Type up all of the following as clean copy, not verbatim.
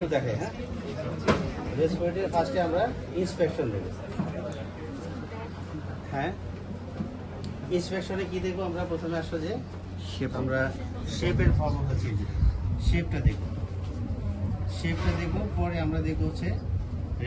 দেখে হ্যাঁ রেসপিরেটরি ফার্স্টে আমরা ইন্সপেকশন দেব। হ্যাঁ ইন্সপেকশনে কি দেখবো আমরা? প্রথমে আসলে যে আমরা শেপের ফর্মটা চেঞ্জ শেপটা দেখব, পরে আমরা দেখবো হচ্ছে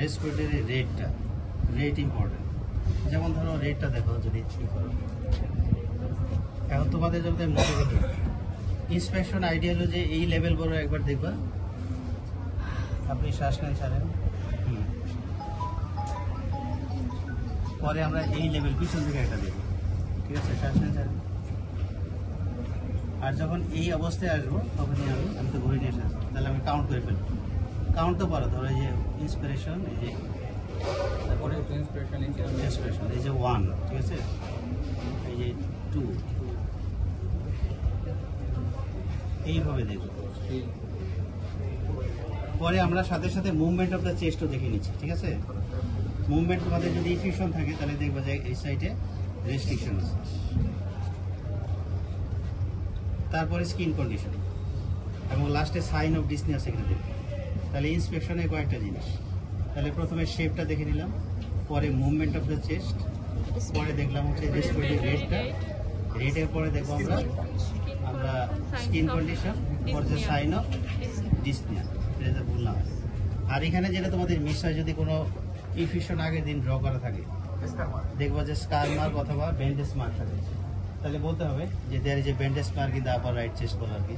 রেসপিরেটরি রেট ইম্পর্টেন্ট। যেমন ধরো রেটটা দেখো, যদি ঠিক করো এখন তোমাদের যদি মনে করো ইন্সপেকশন আইডিয়া হলো যে এই লেভেল বড় একবার দেখবা, আপনি শ্বাস নেন ছাড়েন, পরে আমরা এই লেভেল পিছন থেকে একটা দেবো, ঠিক আছে? শ্বাস নেন ছাড়েন। আর যখন এই অবস্থায় আসবো তখনই আমি তো ঘুরে নিয়ে এসে আসবো, তাহলে আমি কাউন্ট করে ফেলবো। কাউন্ট তো পারো, ধরো এই যে ইন্সপিরেশন, এই যে তারপরে ইন্সপিরেশন, এই যে 1, ঠিক আছে, এই যে 2, এইভাবে দেখবো। পরে আমরা সাথে সাথে মুভমেন্ট অফ দ্য চেস্টও দেখে নিচ্ছি, ঠিক আছে? মুভমেন্ট তোমাদের যদি ইফিউশন থাকে তাহলে দেখবো যে এই সাইডে রেস্ট্রিকশন আছে। তারপরে স্কিন কন্ডিশন এবং লাস্টে সাইন অফ ডিসনিয়া সেখানে দেখবো। তাহলে ইন্সপেকশনে কয়েকটা জিনিস, তাহলে প্রথমে শেপটা দেখে নিলাম, পরে মুভমেন্ট অফ দ্য চেস্ট, পরে দেখলাম হচ্ছে রেসপিরেটরি রেটের পরে দেখবো আমরা skin condition, for the sign of dyspnoea, এটা বললাম। আর এখানে যেটা তোমাদের মিস হয়, যদি কোনো ইফিউশন আগের দিন ড্র করা থাকে, দেখবো যে স্কার মার্ক অথবা ব্যান্ডেজ মার্ক থাকে, তাহলে বলতে হবে যে there is a bandage mark in the upper right chest বল আর কি।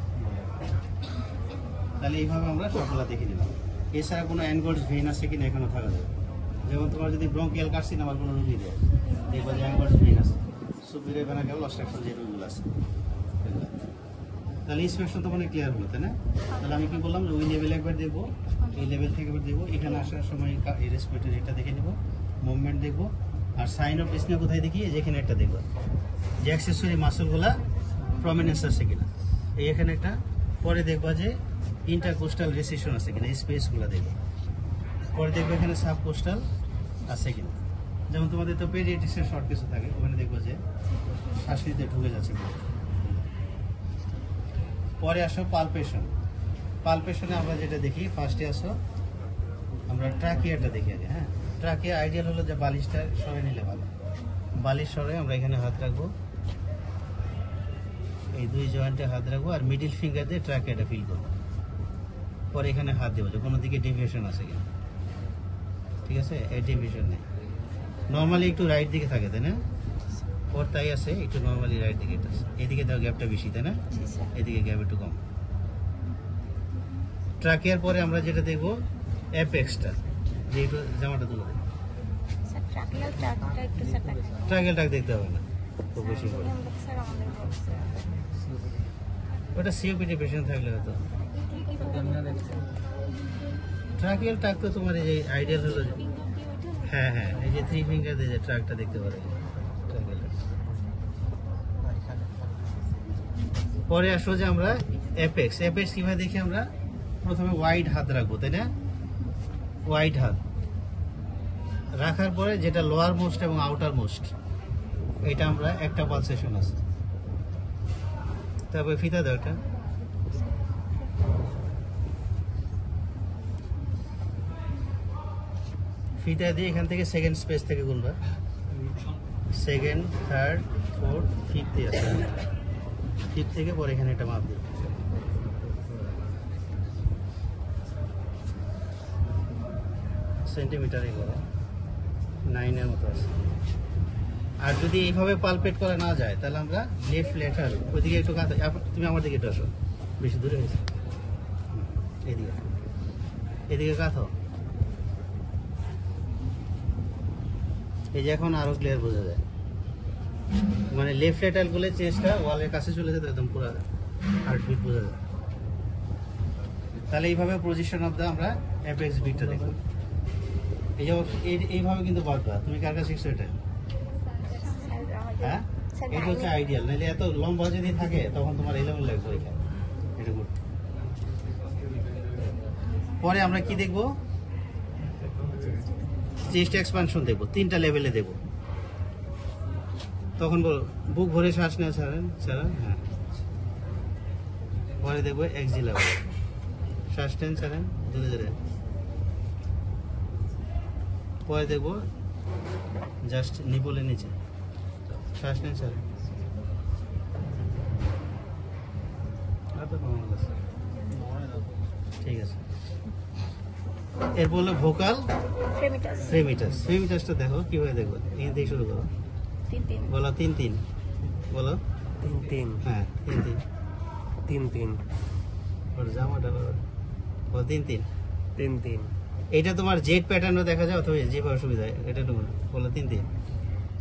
তাহলে এইভাবে আমরা সবগুলো দেখে নিলাম। এছাড়া কোনো অ্যানগলস ভেইন আছে কিনা এখনো থাকা যাবে। যেমন তোমার যদি ব্রঙ্কিয়াল কার্সিনোমার কোনো রুগী দেয়, দেখবো যে অ্যানগলস ভেইন আছে, সুপিরিয়র ভেনা কেবল অবস্ট্রাকশন যে রুগীগুলো আছে। তাহলে ইন্সপেকশন তো মানে ক্লিয়ার হলো, তাই না? তাহলে আমি কি বললাম যে ওই লেভেলে একবার দেখবো, এই লেভেল থেকে একবার দেখবো, এখানে আসার সময় এই রেসপিরেটরি রেটটা দেখে নেবো, মুভমেন্ট দেখবো, আর সাইন অফ ডিসনিয়া কোথায় দেখি? যেখানে একটা দেখবো যে অ্যাক্সেসরি মাসলগুলা প্রমিনেন্স আছে কিনা, এই এখানে একটা। পরে দেখবা যে ইন্টারকোস্টাল রেসিশন আছে কিনা, এই স্পেসগুলো দেখবো। পরে দেখবো এখানে সাবকোস্টাল আছে কিনা। যেমন তোমাদের তো পেডিয়াট্রিক্সের শর্ট কিছু থাকে, ওখানে দেখবো যে শ্বাস নিতে ঢুকে যাচ্ছে। পরে আসো পালপেশনে আমরা যেটা দেখি, ফার্স্টে আসো আমরা ট্রাকিয়াটা দেখি আগে। হ্যাঁ, ট্রাকিয়া আইডিয়াল হলো যে বালিশটা সরে নিলে ভালো। বালিশ সরে আমরা এখানে হাত রাখবো, এই দুই জয়েন্টে হাত রাখবো, আর মিডিল ফিঙ্গার দিয়ে ট্রাকিয়াটা ফিল করবো। পরে এখানে হাত দেবো যে কোনো দিকে ডেভিয়েশন আছে কিনা, ঠিক আছে? এই ডেভিয়েশন নেই, নর্মালি একটু রাইট দিকে থাকে, তাই না? ওর তাই আছে, একটু নর্মালি রাইট দিকে এটা আছে, এদিকে তাও গ্যাপটা বেশি, তাই না? এদিকে গ্যাপ একটু কম। ট্রাকিয়ার পরে আমরা যেটা দেখবো অ্যাপেক্সটা, যে একটু জামাটা তুলে দেয়, ট্রাকিয়াল টাক দেখতে হবে না খুব বেশি করে, ওটা সিওপিডি পেশেন্ট থাকলে হয়তো। ট্রাকিয়াল টাক তো তোমার এই যে আইডিয়াল হলো, হ্যাঁ হ্যাঁ, এই যে 3 ফিঙ্গার দিয়ে যে ট্রাকটা দেখতে পারে। পরে আসো যে আমরা অ্যাপেক্স কিভাবে দেখি? আমরা প্রথমে ওয়াইড হাত রাখবো, তাই না? ওয়াইড হাত রাখার পরে যেটা লোয়ার মোস্ট এবং আউটার মোস্ট, এটা আমরা একটা পালসেশন আছে। তারপরে ফিতা দাও, এটা ফিতা দিয়ে এখান থেকে সেকেন্ড স্পেস থেকে গুনবা, সেকেন্ড, থার্ড, ফোর্থ, ফিফথ আছে, ফিফথ থেকে পরে এখানে একটা মাপ দিই। সেন্টিমিটারে করো, 9-এর মতো আছে। আর যদি এইভাবে পালপেট করা না যায়, তাহলে আমরা লেফট লেটার ওইদিকে একটু কাঁথা, তুমি আমার দিকে একটু আসো, বেশি দূরে হয়েছে, এদিকে কাঁথো, এই যে এখন আরো ক্লিয়ার বোঝা যায়, মানে লেফট লেটার গুলো চেস্টটা ওয়ালের কাছে চলে যেত, একদম পুরো হার্টবিট বোঝা যায়। তাহলে এইভাবে পজিশন অফ দ্য আমরা অ্যাপেক্স বিটটা দেখব। এই যে এইভাবে কিন্তু বাঁধবা। তুমি কার কাছে শিখছো এটা? হ্যাঁ, এটা হচ্ছে আইডিয়াল, নাহলে এত লম্বা যদি থাকে তখন তোমার এই লেভেল লাগবে ওইখানে। এটা গুড। পরে আমরা কি দেখবো? চেস্ট এক্সপানশন দেখবো, 3টা লেভেলে দেখবো। তখন বুক ভরে শ্বাস নেওয়া ছাড়েন, হ্যাঁ। পরে দেখবো এক্সিলা, শ্বাস টেন ছাড়েন, ধীরে ধীরে। পরে দেখবো জাস্ট নিপলের নিচে। শ্বাস নেন স্যার। ঠিক আছে। এরপর হলো ভোকাল ফ্রেমিটাস। ফ্রেমিটাসটা দেখো কিভাবে দেখবো, এখান থেকে শুরু করো। বলো 3-3। বলো 3-3। হ্যাঁ 3-3। 3-3। ওর জামাটা বলো 3-3। 3-3। এটা তোমার জেড প্যাটার্নও দেখা যায় অথবা যেভাবে সুবিধা হয় এটা নেবো না। বলো 3-3।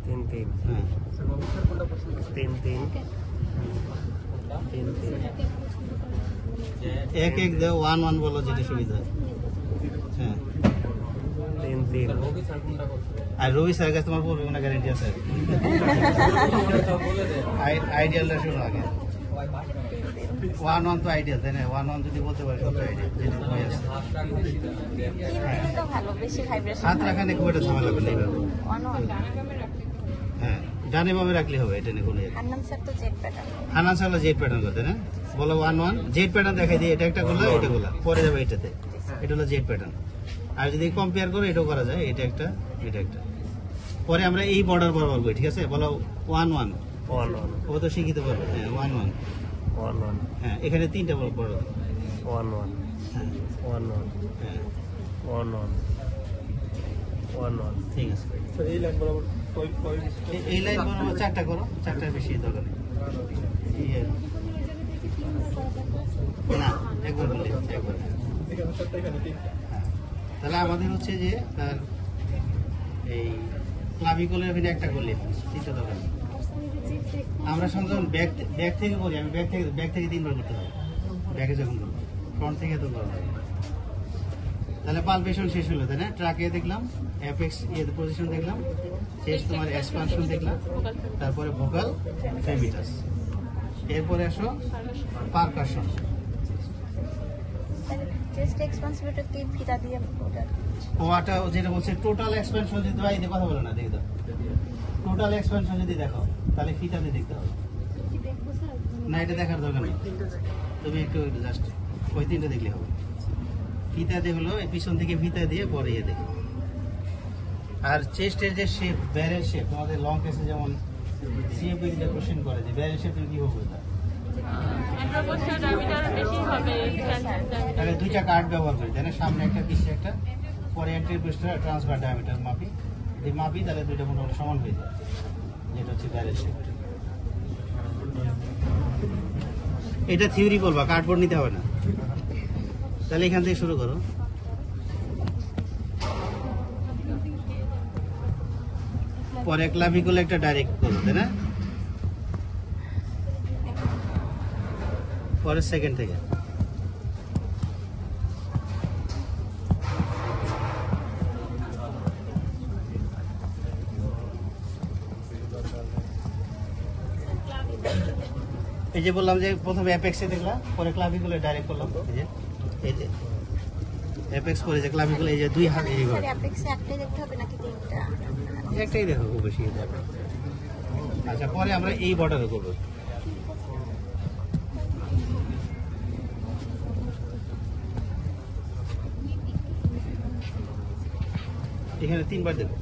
3-3। হ্যাঁ 3-3। 3-3। 1-1 দাও, 1-1 বলো যেটা সুবিধা হয়। হ্যাঁ 3-3। আর রবি স্যার কাছে তোমার বলবো না, গ্যারেন্টি আছে। আইডিয়ালটা শোনো আগে। 1-1 তো আইডিয়া, তাই না? 1-1 যদি বলতে পারি সব আইডিয়া যেটা তুমি আছে। হাত রাখানে খুব একটা ঝামেলা করলে এইভাবে। হ্যাঁ ডানে বামে রাখলে হবে, এটা নিয়ে কোনো হান্নান স্যার হলো জেড প্যাটার্ন করতে না। বলো 1-1 জেড প্যাটার্ন দেখাই দিয়ে এটা একটা করলে এটা করলা পরে যাবে এটাতে। এটা হলো জেড প্যাটার্ন। আর যদি কম্পেয়ার করে এটাও করা যায়, এটা একটা এটা একটা। পরে আমরা এই বর্ডার বরাবর করি, ঠিক আছে? বলো 1-1। 1-1। ও তো শিখিতে পারবে। হ্যাঁ 1-1। 1-1। হ্যাঁ এখানে 3টা বড়। 1-1। হ্যাঁ 1-1। হ্যাঁ 1-1। 1-1। ঠিক আছে। এই লাইন বরাবর এই লাইন বরাবর 4টা করো, 4টার বেশি দরকার নেই। না একবার বললে একবার। হ্যাঁ তাহলে আমাদের হচ্ছে যে তার এই ক্লাভিকলের এখানে একটা করলে 3টা দরকার নেই। আমরা সাধারণত ব্যাক থেকে করি, আমি ব্যাক থেকে 3বার করতে হবে। ব্যাকে যখন করবো ফ্রন্ট থেকে তো করবো। তাহলে পালপেশন শেষ হলো, তাই না? ট্রাকে দেখলাম, অ্যাপেক্স পজিশন দেখলাম, চেস্ট তোমার এক্সপানশন দেখলাম, তারপরে ভোকাল ফ্রেমিটাস। এরপরে আসো পারকাশন। ওটা যেটা বলছে টোটাল এক্সপেনশন যদি ভাই কথা বলে না, দেখে দাও। টোটাল এক্সপেনশন যদি দেখো তাহলে ফিতাতে দেখতে হবে না, এটা দেখার দরকার নেই। তুমি একটু জাস্ট ওই 3টা দেখলে হবে। ফিতা দিয়ে হলো পিছন থেকে ফিতা দিয়ে পরে ইয়ে দেখো। আর চেস্টের যে শেপ, ব্যারেল শেপ, তোমাদের লং কেসে যেমন সিএপি কোশ্চেন করে যে ব্যারেল শেপ কি হবে, তাহলে 2টা কার্ড ব্যবহার করি, তাই না? সামনে একটা পিছিয়ে একটা, পরে এন্ট্রি পিস্টল ট্রান্সফার ডায়ামিটার মাপি। যদি মাপি তাহলে 2টা মোটামুটি সমান হয়ে যায়, যেটা হচ্ছে ব্যারেল শেপ। এটা থিওরি বলবা, কার্ডবোর্ড নিতে হবে না। তাহলে এখান থেকে শুরু করো। পরে ক্লাভিকুল একটা ডাইরেক্ট করো, তাই না? পরে সেকেন্ড থেকে এই যে বললাম যে প্রথমে অ্যাপেক্সে দেখলাম, পরে ক্লাভিকুলে ডাইরেক্ট করলাম। এই যে অ্যাপেক্স পরে যে ক্লাভিকুল, এই যে 2 হাত এইভাবে। একটাই দেখো, খুব বেশি যাবে। আচ্ছা পরে আমরা এই বর্ডারে করবো। এখানে 3বার দেবো,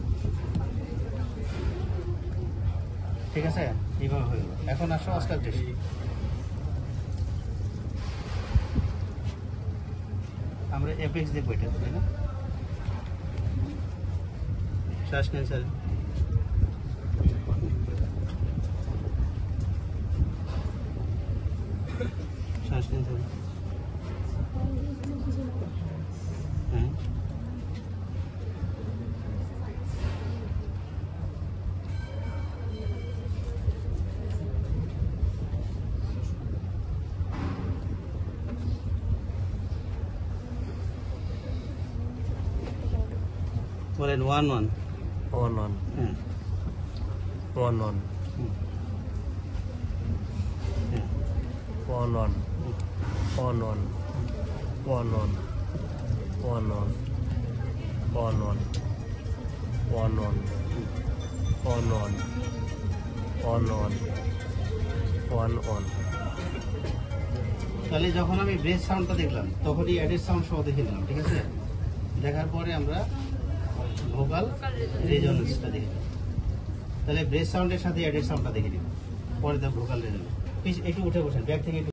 ঠিক আছে? এইভাবে হয়ে গেল। এখন আসো অস্কালটেশন। আমরা অ্যাপেক্স দেখবো এটা, তাই না? শ্বাস নেন স্যার। শ্বাস নেন স্যার। হ্যাঁ বলেন 1-1। 1-1। হ্যাঁ 1-1। 1-1। 1-1। 1-1। 1-1. 1-1. 1-1. 1-1. 1-1. 1-1. তাহলে যখন আমি ব্রেথ সাউন্ডটা দেখলাম তখনই অ্যাডেড সাউন্ড সহ দেখে নিলাম, ঠিক আছে? দেখার পরে আমরা ভোকাল রেজোনেন্সটা দেখে নিলাম। তাহলে ব্রেথ সাউন্ডের সাথে অ্যাডেড সাউন্ডটা দেখে নিলাম, পরে তার ভোকাল রেজোনেন্স। একটু উঠে বসেন, ব্যাগ থেকে একটু